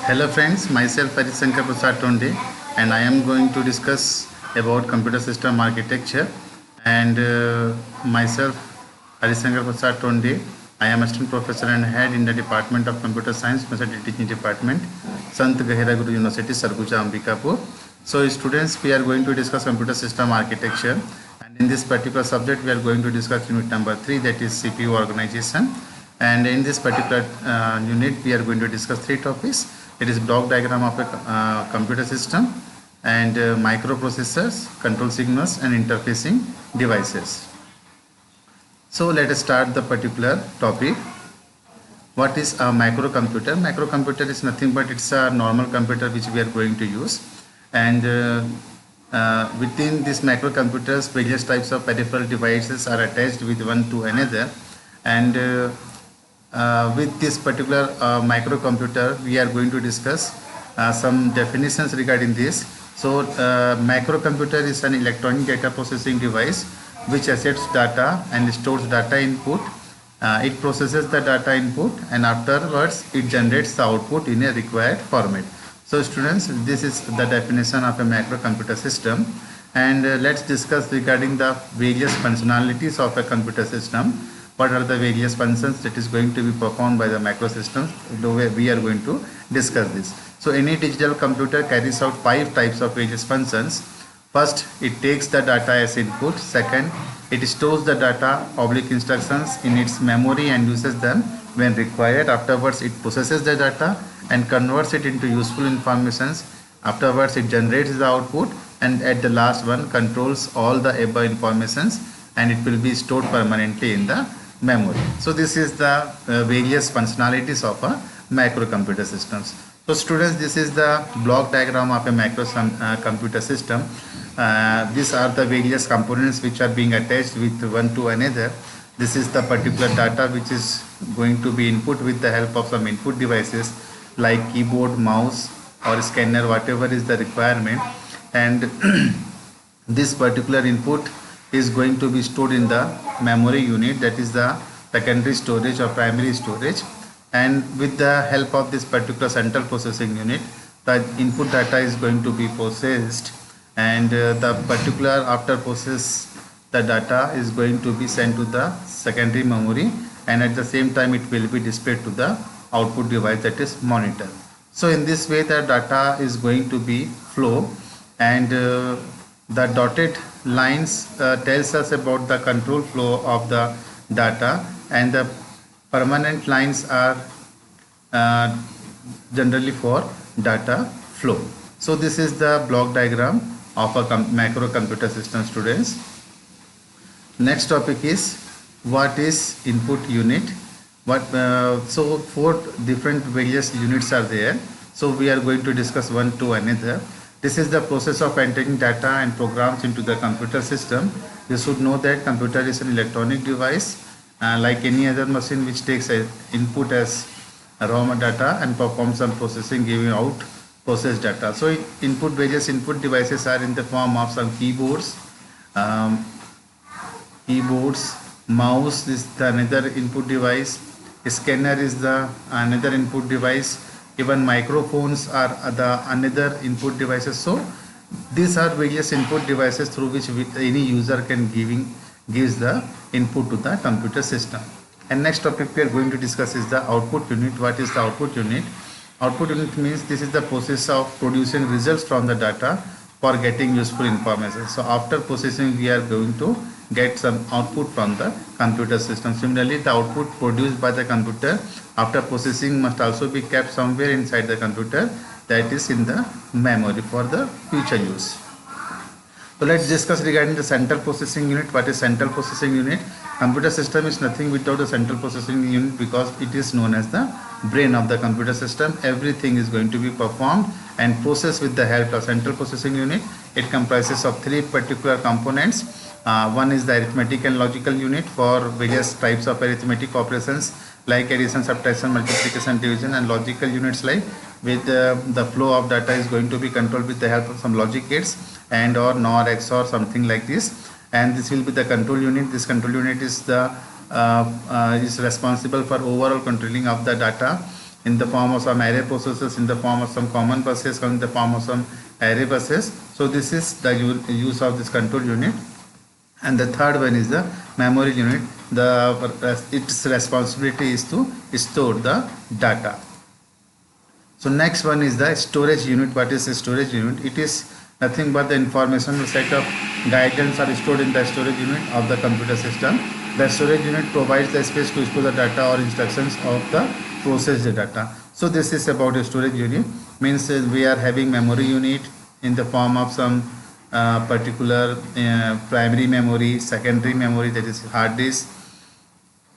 Hello friends, myself Harisankar Prasad Tonde and I am going to discuss about computer system architecture and myself Harisankar Prasad Tonde. I am assistant professor and head in the Department of Computer Science, University Teaching Department, Sant Gahira Guru University, Sarguja, Ambikapur. So students, we are going to discuss computer system architecture, and in this particular subject we are going to discuss unit number 3, that is CPU organization. And in this particular unit we are going to discuss 3 topics. It is block diagram of a computer system and microprocessors, control signals and interfacing devices. So let us start the particular topic. What is a microcomputer? Microcomputer is nothing but it's a normal computer which we are going to use, and within these microcomputers various types of peripheral devices are attached with one to another, and with this particular microcomputer we are going to discuss some definitions regarding this. So microcomputer is an electronic data processing device which accepts data and stores data input. It processes the data input and afterwards it generates the output in a required format. So students, this is the definition of a microcomputer system, and let's discuss regarding the various functionalities of a computer system. What are the various functions that is going to be performed by the microsystems? We are going to discuss this. So any digital computer carries out 5 types of various functions. First, it takes the data as input. Second, it stores the data instructions in its memory and uses them when required. Afterwards, it processes the data and converts it into useful informations. Afterwards, it generates the output, and at the last one controls all the above informations, and it will be stored permanently in the memory. So this is the various functionalities of a microcomputer systems. So students, this is the block diagram of a computer system. These are the various components which are being attached with one to another. This is the particular data which is going to be input with the help of some input devices like keyboard, mouse or scanner, whatever is the requirement, and this particular input is going to be stored in the memory unit, that is the secondary storage or primary storage, and with the help of this particular central processing unit the input data is going to be processed, and the particular after process the data is going to be sent to the secondary memory, and at the same time it will be displayed to the output device, that is monitor. So in this way the data is going to be flow, and the dotted lines tells us about the control flow of the data, and the permanent lines are generally for data flow. So this is the block diagram of a microcomputer system, students. Next topic is what is input unit. So 4 different various units are there, so we are going to discuss one to another. This is the process of entering data and programs into the computer system. You should know that computer is an electronic device like any other machine which takes a input as raw data and performs some processing, giving out processed data. So various input devices are in the form of some keyboards, mouse is the another input device, scanner is the another input device, even microphones are the another input devices. So these are various input devices through which any user can gives the input to the computer system. And next topic we are going to discuss is the output unit. What is the output unit? Output unit means this is the process of producing results from the data for getting useful information. So after processing we are going to get some output from the computer system. Similarly, the output produced by the computer after processing must also be kept somewhere inside the computer, that is in the memory for the future use. So let's discuss regarding the central processing unit. What is central processing unit? Computer system is nothing without a central processing unit, because it is known as the brain of the computer system. Everything is going to be performed and processed with the help of central processing unit. It comprises of 3 particular components. One is the arithmetic and logical unit for various types of arithmetic operations like addition, subtraction, multiplication, division, and logical units like with the flow of data is going to be controlled with the help of some logic gates and or NOR, XOR, something like this. And this will be the control unit. This control unit is the is responsible for overall controlling of the data in the form of some array processors, in the form of some common buses, in the form of some array buses. So this is the use of this control unit. And the third one is the memory unit. Its responsibility is to store the data. So next one is the storage unit. What is a storage unit? It is nothing but the information set of guidelines are stored in the storage unit of the computer system. The storage unit provides the space to store the data or instructions of the processed data. So this is about a storage unit. Means we are having memory unit in the form of some particular primary memory, secondary memory, that is hard disk,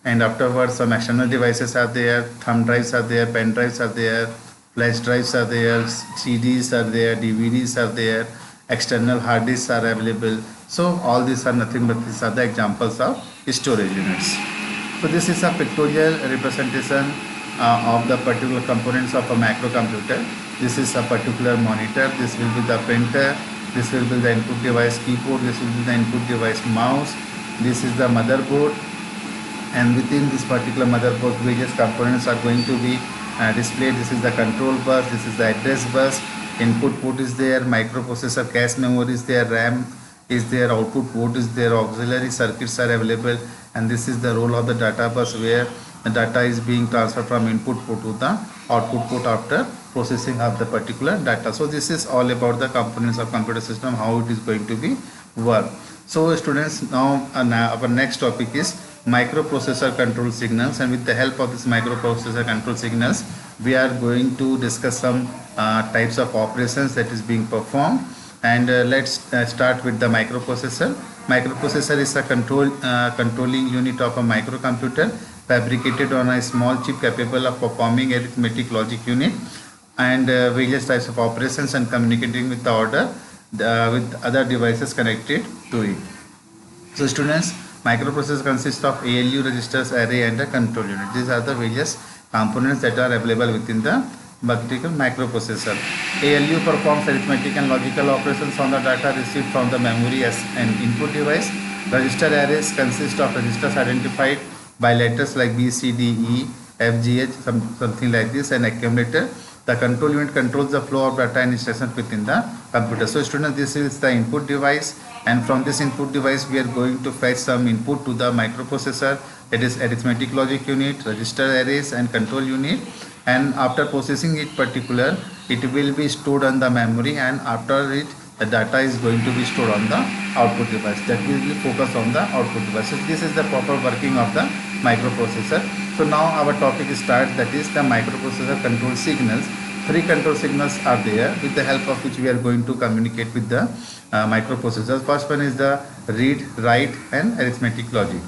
and afterwards some external devices are there, thumb drives are there, pen drives are there, flash drives are there, CDs are there, DVDs are there, external hard disks are available. So all these are nothing but these are the examples of storage units. So this is a pictorial representation of the particular components of a microcomputer. This is a particular monitor, this will be the printer, this will be the input device keyboard, this will be the input device mouse, this is the motherboard, and within this particular motherboard various components are going to be displayed. This is the control bus, this is the address bus, input port is there, microprocessor cache memory is there, RAM is there, output port is there, auxiliary circuits are available, and this is the role of the data bus where the data is being transferred from input port to the output port after processing of the particular data. So this is all about the components of computer system, how it is going to be work. So students, now our next topic is microprocessor control signals, and with the help of this microprocessor control signals we are going to discuss some types of operations that is being performed. And let's start with the microprocessor. Microprocessor is a controlling unit of a microcomputer fabricated on a small chip capable of performing arithmetic logic unit and various types of operations and communicating with the order with other devices connected to it. So students, microprocessor consists of ALU, registers, array, and a control unit. These are the various components that are available within the particular microprocessor. ALU performs arithmetic and logical operations on the data received from the memory as an input device. Register arrays consist of registers identified by letters like B, C, D, E, F, G, H, something like this, and accumulator. The control unit controls the flow of data and instructions within the computer. So students, this is the input device, and from this input device we are going to fetch some input to the microprocessor, that is arithmetic logic unit, register arrays, and control unit. And after processing it particular, it will be stored on the memory, and after it the data is going to be stored on the output device. That will be focused on the output device. So this is the proper working of the microprocessor. So now our topic starts, that is the microprocessor control signals. Three control signals are there with the help of which we are going to communicate with the microprocessor. First one is the read, write, and arithmetic logic.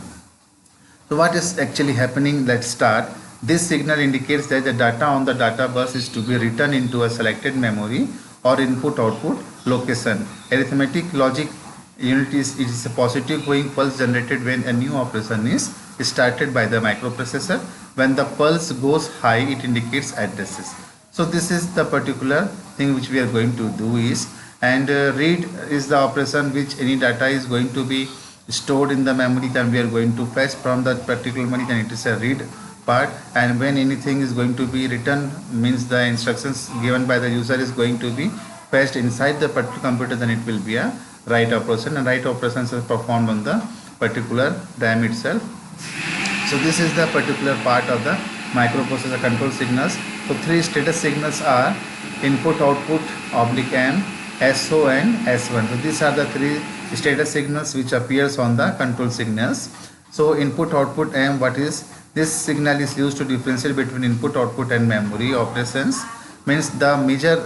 So what is actually happening? Let's start. This signal indicates that the data on the data bus is to be written into a selected memory or input-output location. Arithmetic logic unit is a positive going pulse generated when a new operation is started by the microprocessor. When the pulse goes high, it indicates addresses. So this is the particular thing which we are going to do is, and read is the operation which any data is going to be stored in the memory, then we are going to fetch from that particular memory, then it is a read part. And when anything is going to be written, means the instructions given by the user is going to be fetched inside the particular computer, then it will be a write operation, and write operations are performed on the particular RAM itself. So this is the particular part of the microprocessor control signals. So three status signals are input, output, (M), SO, and S1. So these are the three status signals which appears on the control signals. So input, output, M, what is this signal is used to differentiate between input, output, and memory operations. Means the major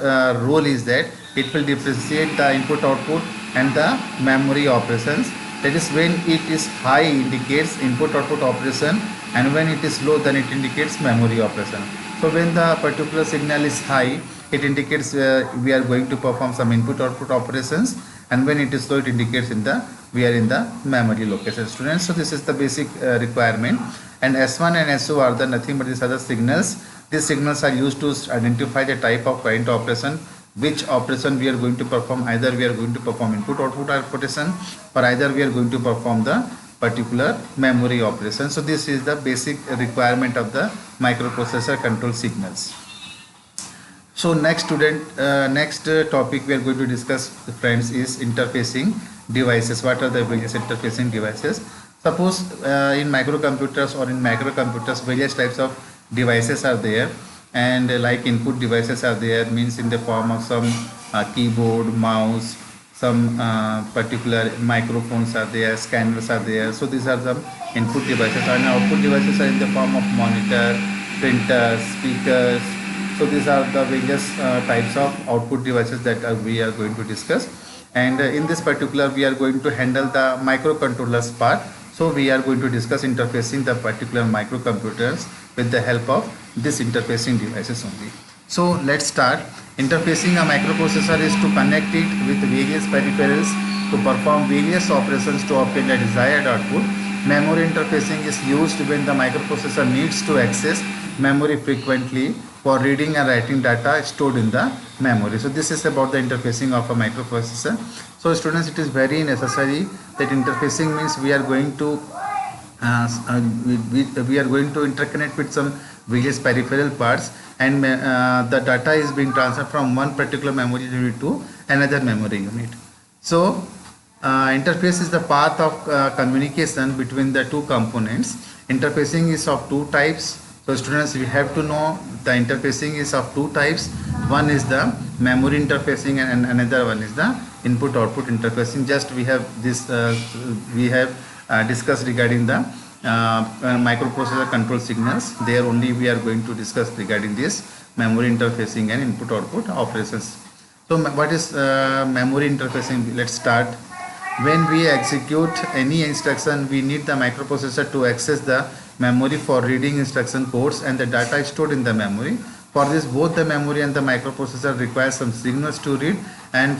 role is that it will differentiate the input, output, and the memory operations. That is, when it is high indicates input output operation, and when it is low then it indicates memory operation. So when the particular signal is high, it indicates we are going to perform some input output operations, and when it is low it indicates we are in the memory location, students. So this is the basic requirement. And S1 and SO are the nothing but these other signals. These signals are used to identify the type of current operation, which operation we are going to perform. Either we are going to perform input output operation, or either we are going to perform the particular memory operation. So this is the basic requirement of the microprocessor control signals. So next topic we are going to discuss, friends, is interfacing devices. What are the various interfacing devices? Suppose in microcomputers or in microcomputers, various types of devices are there, and like input devices are there, means in the form of some keyboard, mouse, some particular microphones are there, scanners are there. So these are some input devices, and output devices are in the form of monitor, printers, speakers. So these are the various types of output devices that we are going to discuss, and in this particular we are going to handle the microcontrollers part. So we are going to discuss interfacing the particular microcomputers with the help of this interfacing devices only. So let's start. Interfacing a microprocessor is to connect it with various peripherals to perform various operations to obtain a desired output. Memory interfacing is used when the microprocessor needs to access memory frequently for reading and writing data stored in the memory. So this is about the interfacing of a microprocessor. So students, it is very necessary that interfacing means we are going to we are going to interconnect with some various peripheral parts, and the data is being transferred from one particular memory unit to another memory unit. So interface is the path of communication between the two components. Interfacing is of two types. So students, we have to know the interfacing is of two types. One is the memory interfacing, and another one is the input-output interfacing. Just we have this we have discussed regarding the microprocessor control signals. There only we are going to discuss regarding this memory interfacing and input-output operations. So what is memory interfacing? Let's start. When we execute any instruction, we need the microprocessor to access the memory for reading instruction codes, and the data is stored in the memory. For this, both the memory and the microprocessor require some signals to read and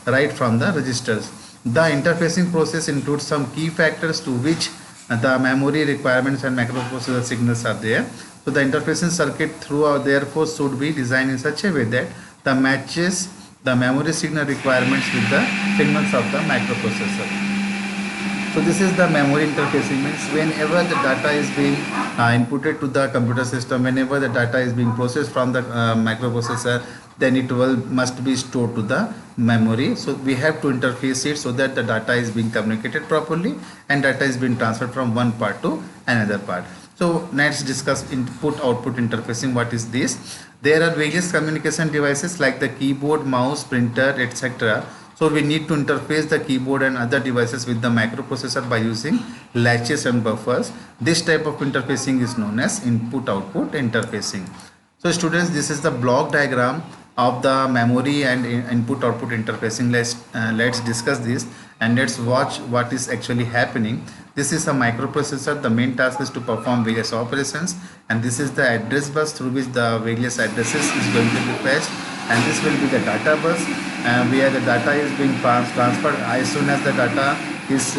write from the registers. The interfacing process includes some key factors to which the memory requirements and microprocessor signals are there. So the interfacing circuit throughout therefore should be designed in such a way that the matches the memory signal requirements with the signals of the microprocessor. So this is the memory interfacing, means whenever the data is being inputted to the computer system, whenever the data is being processed from the microprocessor, then it must be stored to the memory. So we have to interface it so that the data is being communicated properly and data is being transferred from one part to another part. So let's discuss input-output interfacing. What is this? There are various communication devices like the keyboard, mouse, printer, etc. So we need to interface the keyboard and other devices with the microprocessor by using latches and buffers. This type of interfacing is known as input-output interfacing. So students, this is the block diagram of the memory and input-output interfacing. Let's discuss this and let's watch what is actually happening. This is a microprocessor. The main task is to perform various operations, and this is the address bus through which the various addresses is going to be fetched, and this will be the data bus where the data is being transferred. As soon as the data is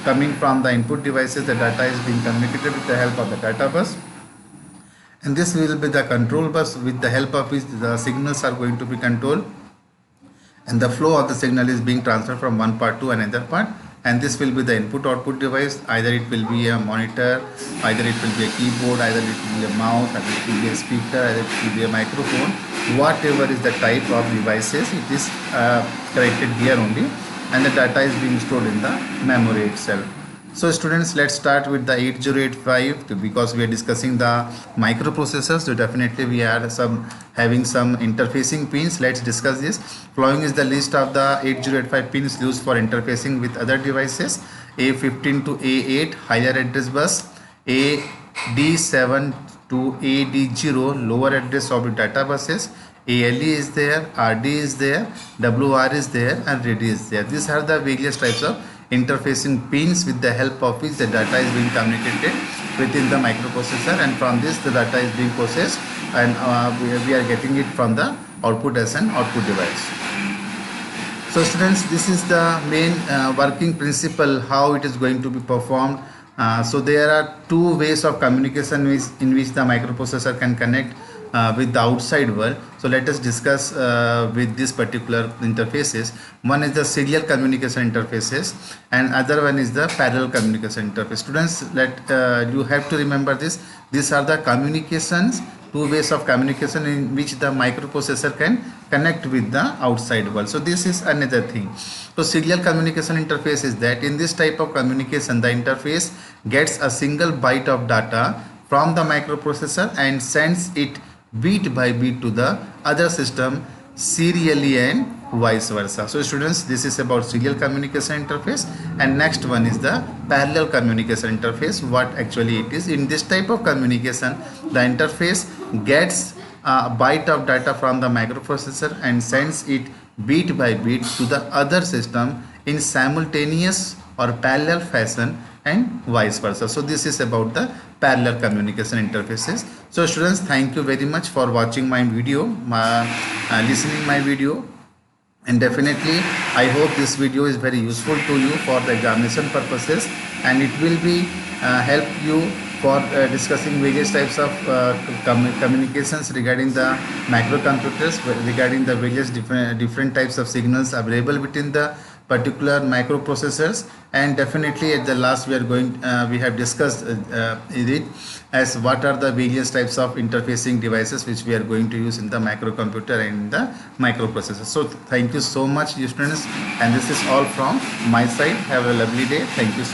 coming from the input devices, the data is being communicated with the help of the data bus, and this will be the control bus with the help of which the signals are going to be controlled, and the flow of the signal is being transferred from one part to another part. And this will be the input-output device. Either it will be a monitor, either it will be a keyboard, either it will be a mouse, either it will be a speaker, either it will be a microphone. Whatever is the type of devices, it is connected here only, and the data is being stored in the memory itself. So students, let's start with the 8085 because we are discussing the microprocessors. So definitely we are having some interfacing pins. Let's discuss this. Following is the list of the 8085 pins used for interfacing with other devices. A15 to A8 higher address bus, AD7 to AD0 lower address of the data buses, ALE is there, RD is there, WR is there, and RD is there. These are the various types of interfacing pins with the help of which the data is being communicated within the microprocessor, and from this the data is being processed, and we are getting it from the output as an output device. So students, this is the main working principle how it is going to be performed So there are two ways of communication in which the microprocessor can connect with the outside world. So let us discuss with this particular interfaces. One is the serial communication interfaces and other one is the parallel communication interface. Students, you have to remember this. These are the communications, two ways of communication in which the microprocessor can connect with the outside world. So this is another thing. So serial communication interface is that in this type of communication, the interface gets a single byte of data from the microprocessor and sends it bit by bit to the other system serially and vice versa. So students, this is about serial communication interface, and next one is the parallel communication interface. What actually it is? In this type of communication, the interface gets a byte of data from the microprocessor and sends it bit by bit to the other system in simultaneous or parallel fashion and vice versa. So this is about the parallel communication interfaces. So students, thank you very much for watching my video, listening my video, and definitely I hope this video is very useful to you for the examination purposes, and it will be help you for discussing various types of communications regarding the microcomputers, regarding the various different types of signals available within the particular microprocessors. And definitely at the last we have discussed it as what are the various types of interfacing devices which we are going to use in the microcomputer and the microprocessor. So thank you so much, you students, and this is all from my side. Have a lovely day. Thank you so